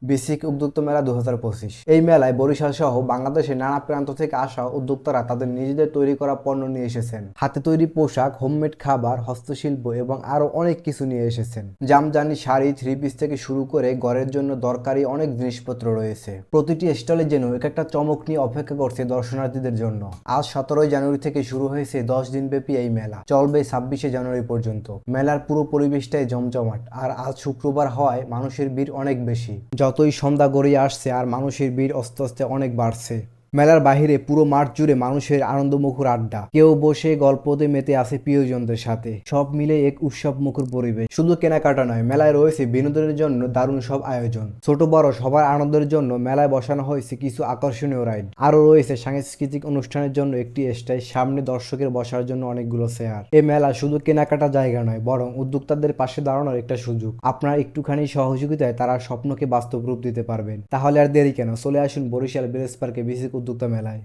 Basic উদ্যোক্তা মেলা 2025। এই মেলায় বরিশাল সহ বাংলাদেশের নানা প্রান্ত থেকে আসা উদ্যোক্তারা তাদের নিজেদের তৈরি করা পণ্য নিয়ে এসেছেন। হাতে তৈরি পোশাক, হোমমেড খাবার, হস্তশিল্প এবং আরো অনেক কিছু নিয়ে এসেছেন। জামদানি শাড়ি, থ্রি পিস থেকে শুরু করে ঘরের জন্য দরকারি অনেক জিনিসপত্র রয়েছে। প্রতিটি স্টলে যেন এক একটা চমক নিয়ে অপেক্ষা করছে দর্শনার্থীদের জন্য। আজ 17 জানুয়ারি থেকে শুরু হয়েছে 10 দিন ব্যাপী এই মেলা, চলবে 26 জানুয়ারি পর্যন্ত। মেলার পুরো পরিবেশটাই জমজমাট, আর আজ শুক্রবার হওয়ায় মানুষের ভিড় অনেক বেশি। যতই সন্ধ্যা গড়িয়ে আসছে আর মানুষের ভিড় আস্তে আস্তে অনেক বাড়ছে। মেলার বাহিরে পুরো মাঠ জুড়ে মানুষের আনন্দমুখর আড্ডা, কেউ বসে গল্পতে মেতে আছে প্রিয়জনদের সাথে। সব মিলে এক উৎসব মুখর পরিবেশ। শুধু কেনাকাটা নয়, মেলায় রয়েছে বিনোদনের জন্য দারুণ সব আয়োজন। ছোট বড় সবার আনন্দের জন্য মেলায় বসানো হয়েছে কিছু আকর্ষণীয় রাইড। আরও রয়েছে সাংস্কৃতিক অনুষ্ঠানের জন্য একটি স্টেজ, সামনে দর্শকের বসার জন্য অনেকগুলো চেয়ার। এই মেলা শুধু কেনাকাটা জায়গা নয়, বরং উদ্যোক্তাদের পাশে দাঁড়ানোর একটা সুযোগ। আপনার একটুখানি সহযোগিতায় তারা স্বপ্নকে বাস্তব রূপ দিতে পারবেন। তাহলে আর দেরি কেন, চলে আসুন বরিশাল ব্রেস পার্কে বেসিক উদ্যোক্তা মেলায়।